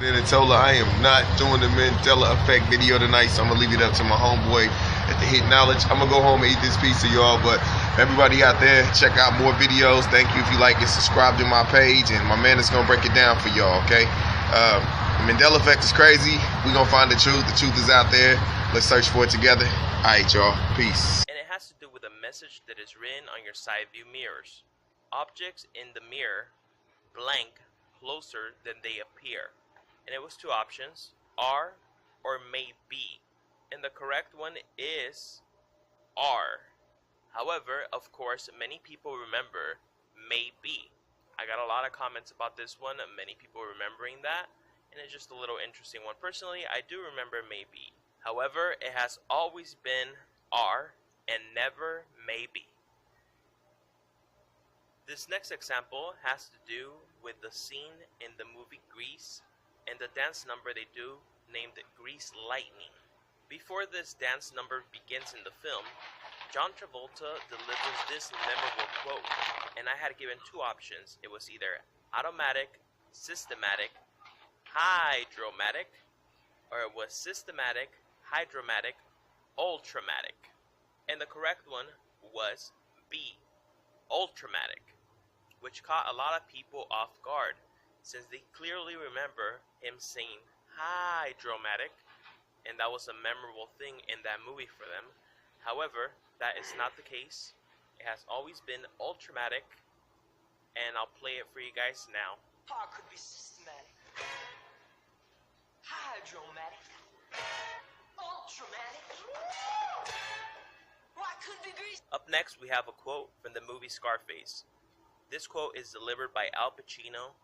Anatola, I am not doing the Mandela effect video tonight, so I'm gonna leave it up to my homeboy at the Hit Knowledge. I'm gonna go home and eat this pizza, y'all. But everybody out there, check out more videos. Thank you if you like it. Subscribe to my page, and my man is gonna break it down for y'all. Okay? The Mandela effect is crazy. We gonna find the truth. The truth is out there. Let's search for it together. All right, y'all. Peace. And it has to do with a message that is written on your side view mirrors. Objects in the mirror blank closer than they appear. And it was two options, are or may be. And the correct one is are. However, of course, many people remember may be. I got a lot of comments about this one, many people remembering that, and it's just a little interesting one. Personally, I do remember may be. However, it has always been are and never may be. This next example has to do with the scene in the movie Grease and the dance number they do named Grease Lightning. Before this dance number begins in the film, John Travolta delivers this memorable quote, and I had given two options. It was either automatic, systematic, hydromatic, or it was systematic, hydromatic, ultramatic. And the correct one was B, ultramatic, which caught a lot of people off guard, since they clearly remember him saying hydromatic, and that was a memorable thing in that movie for them. However, that is not the case. It has always been ultramatic, and I'll play it for you guys now. Or it could be systematic, hydromatic, ultramatic. Why could be grease? Up next, we have a quote from the movie Scarface. This quote is delivered by Al Pacino,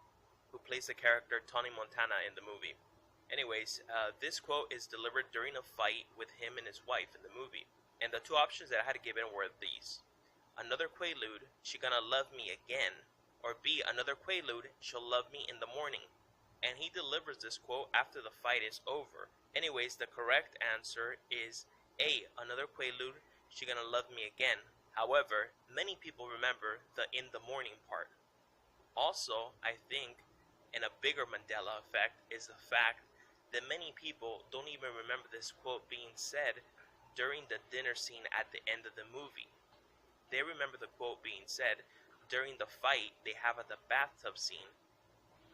who plays the character Tony Montana in the movie. Anyways, this quote is delivered during a fight with him and his wife in the movie. And the two options that I had given were these. Another quaalude, she gonna love me again. Or B, another quaalude, she'll love me in the morning. And he delivers this quote after the fight is over. Anyways, the correct answer is A, another quaalude, she gonna love me again. However, many people remember the in the morning part. Also, I think, and a bigger Mandela effect is the fact that many people don't even remember this quote being said during the dinner scene at the end of the movie. They remember the quote being said during the fight they have at the bathtub scene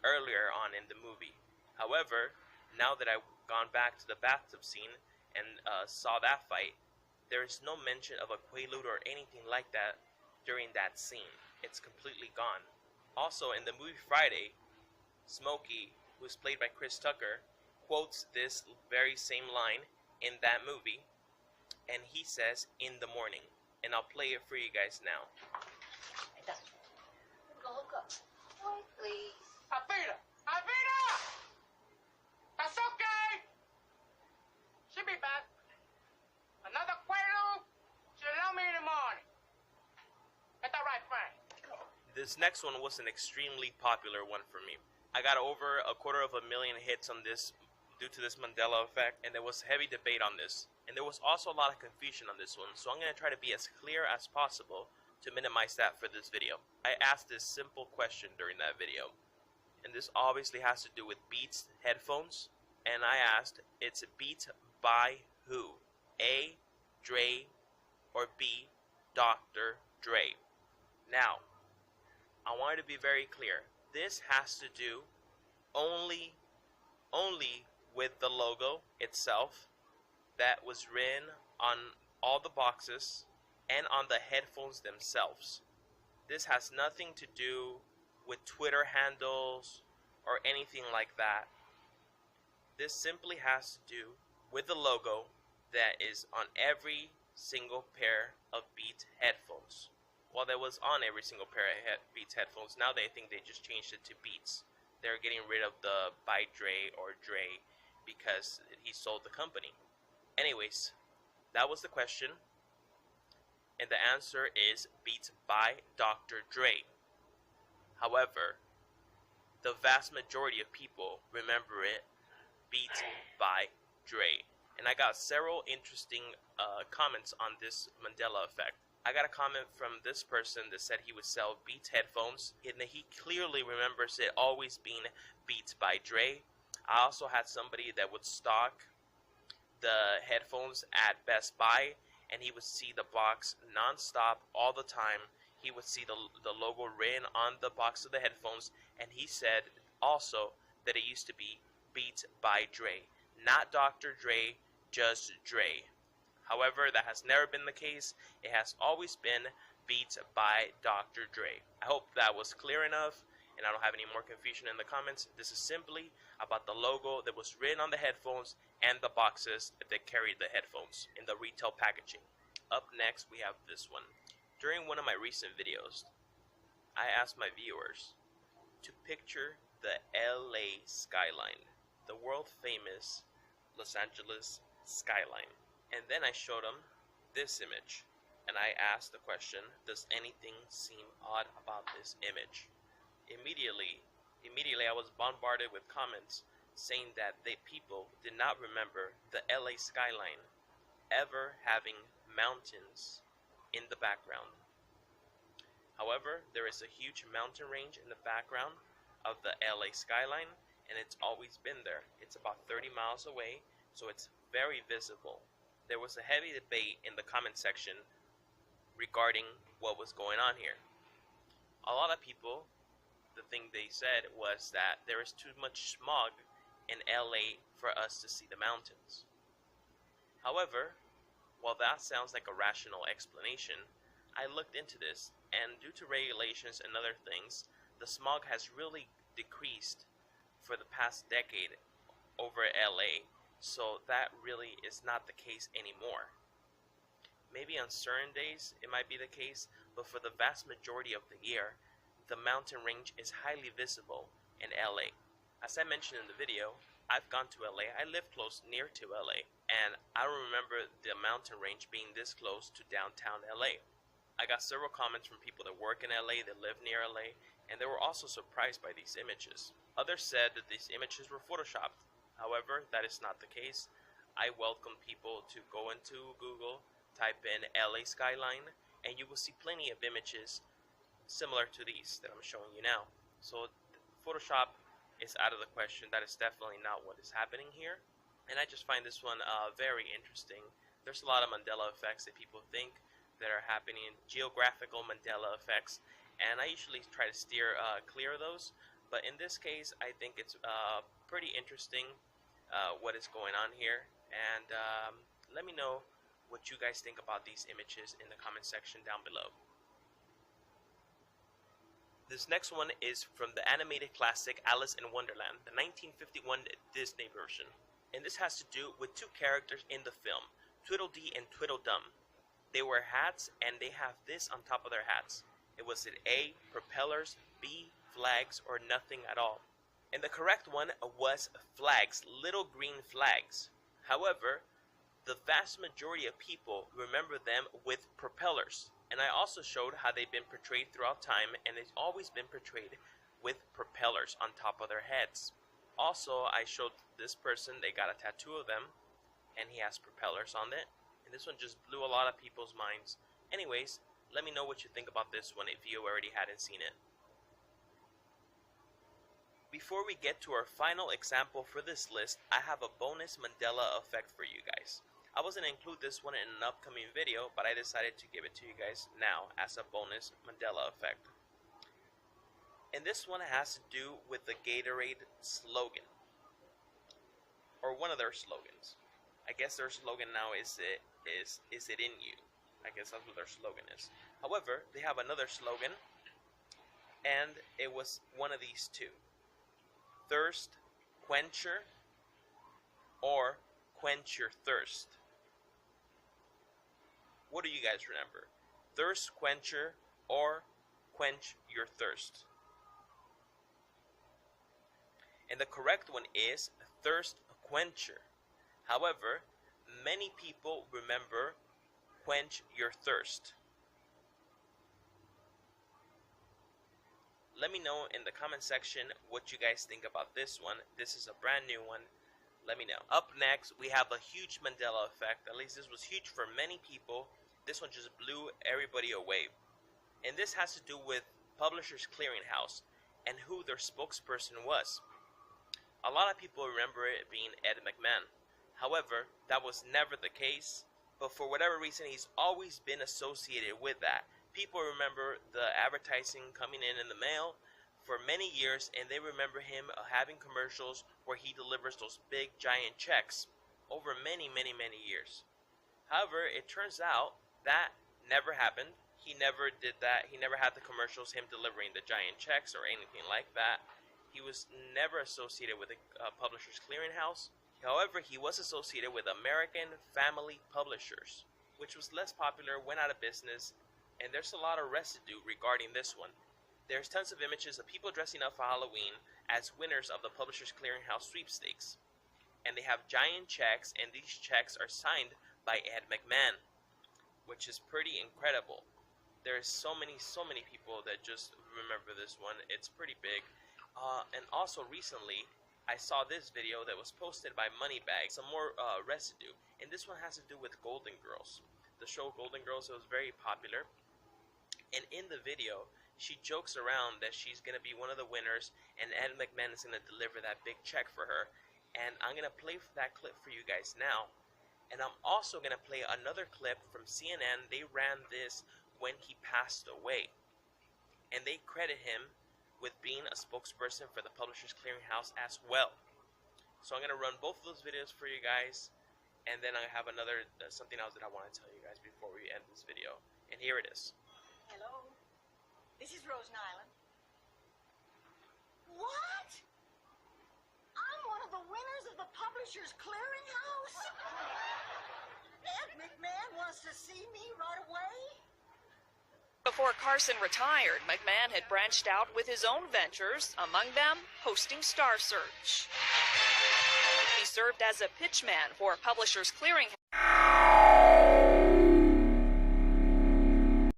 earlier on in the movie. However, now that I've gone back to the bathtub scene and saw that fight, there is no mention of a quaalude or anything like that during that scene. It's completely gone. Also, in the movie Friday, Smokey, who's played by Chris Tucker, quotes this very same line in that movie, and he says, in the morning. And I'll play it for you guys now. Hey, Doc, go hook up. Wait, please. Avita! Avita! That's okay! She'll be back. Another quaalude? She'll love me in the morning. Is that right, Frank? This next one was an extremely popular one for me. I got over 250,000 hits on this due to this Mandela effect, and there was heavy debate on this. And there was also a lot of confusion on this one, so I'm going to try to be as clear as possible to minimize that for this video. I asked this simple question during that video, and this obviously has to do with Beats headphones, and I asked, it's Beats by who? A, Dre, or B, Dr. Dre? Now, I want to be very clear. This has to do only with the logo itself that was written on all the boxes and on the headphones themselves. This has nothing to do with Twitter handles or anything like that. This simply has to do with the logo that is on every single pair of Beats headphones. Well, that was on every single pair of Beats headphones. Now they think they just changed it to Beats. They're getting rid of the by Dre or Dre because he sold the company. Anyways, that was the question. And the answer is Beats by Dr. Dre. However, the vast majority of people remember it Beats by Dre. And I got several interesting comments on this Mandela effect. I got a comment from this person that said he would sell Beats headphones, and that he clearly remembers it always being Beats by Dre. I also had somebody that would stock the headphones at Best Buy, and he would see the box non-stop all the time. He would see the logo written on the box of the headphones, and he said also that it used to be Beats by Dre. Not Dr. Dre, just Dre. However, that has never been the case. It has always been Beats by Dr. Dre. I hope that was clear enough and I don't have any more confusion in the comments. This is simply about the logo that was written on the headphones and the boxes that carried the headphones in the retail packaging. Up next, we have this one. During one of my recent videos, I asked my viewers to picture the LA skyline, the world famous Los Angeles skyline. And then I showed them this image, and I asked the question, does anything seem odd about this image? Immediately I was bombarded with comments saying that the people did not remember the LA skyline ever having mountains in the background. However, there is a huge mountain range in the background of the LA skyline, and it's always been there. It's about 30 miles away, so it's very visible. There was a heavy debate in the comment section regarding what was going on here. A lot of people, the thing they said was that there is too much smog in LA for us to see the mountains. However, while that sounds like a rational explanation, I looked into this, and due to regulations and other things, the smog has really decreased for the past decade over LA, so that really is not the case anymore. Maybe on certain days it might be the case, but for the vast majority of the year, the mountain range is highly visible in LA. As I mentioned in the video, I've gone to LA. I live close near to LA, and I don't remember the mountain range being this close to downtown LA. I got several comments from people that work in LA, that live near LA, and they were also surprised by these images. Others said that these images were photoshopped. However, that is not the case. I welcome people to go into Google, type in LA skyline, and you will see plenty of images similar to these that I'm showing you now. So Photoshop is out of the question. That is definitely not what is happening here. And I just find this one very interesting. There's a lot of Mandela effects that people think that are happening, geographical Mandela effects, and I usually try to steer clear of those. But in this case, I think it's pretty interesting what is going on here. And let me know what you guys think about these images in the comment section down below. This next one is from the animated classic Alice in Wonderland, the 1951 Disney version. And this has to do with two characters in the film, Tweedledee and Tweedledum. They wear hats, and they have this on top of their hats. It was it A, propellers, B, flags, or nothing at all. And the correct one was flags, little green flags. However, the vast majority of people remember them with propellers. And I also showed how they've been portrayed throughout time, and they've always been portrayed with propellers on top of their heads. Also, I showed this person, they got a tattoo of them, and he has propellers on it. And this one just blew a lot of people's minds. Anyways, let me know what you think about this one if you already hadn't seen it. Before we get to our final example for this list, I have a bonus Mandela effect for you guys. I was going to include this one in an upcoming video, but I decided to give it to you guys now as a bonus Mandela effect. And this one has to do with the Gatorade slogan, or one of their slogans. I guess their slogan now is it in you? I guess that's what their slogan is. However, they have another slogan, and it was one of these two: thirst quencher, or quench your thirst. What do you guys remember? Thirst quencher or quench your thirst? And the correct one is thirst quencher. However, many people remember quench your thirst. Let me know in the comment section what you guys think about this one. This is a brand new one. Let me know. Up next, we have a huge Mandela effect. At least this was huge for many people. This one just blew everybody away. And this has to do with Publishers Clearinghouse and who their spokesperson was. A lot of people remember it being Ed McMahon. However, that was never the case, but for whatever reason, he's always been associated with that. People remember the advertising coming in the mail for many years, and they remember him having commercials where he delivers those big giant checks over many years. However, it turns out that never happened. He never did that. He never had the commercials, him delivering the giant checks or anything like that. He was never associated with a Publishers Clearinghouse. However, he was associated with American Family Publishers, which was less popular, went out of business, and there's a lot of residue regarding this one. There's tons of images of people dressing up for Halloween as winners of the Publishers Clearinghouse sweepstakes. And they have giant checks, and these checks are signed by Ed McMahon, which is pretty incredible. There's so many people that just remember this one. It's pretty big. And also recently, I saw this video that was posted by Moneybag, some more residue. And this one has to do with Golden Girls. The show Golden Girls was very popular. And in the video, she jokes around that she's going to be one of the winners, and Ed McMahon is going to deliver that big check for her. And I'm going to play that clip for you guys now. And I'm also going to play another clip from CNN. They ran this when he passed away. And they credit him with being a spokesperson for the Publishers Clearinghouse as well. So I'm going to run both of those videos for you guys. And then I have another, something else that I want to tell you guys before we end this video. And here it is. Hello? This is Rose Nyland. What? I'm one of the winners of the Publishers Clearinghouse? Ed McMahon wants to see me right away? Before Carson retired, McMahon had branched out with his own ventures, among them hosting Star Search. He served as a pitchman for Publishers Clearinghouse.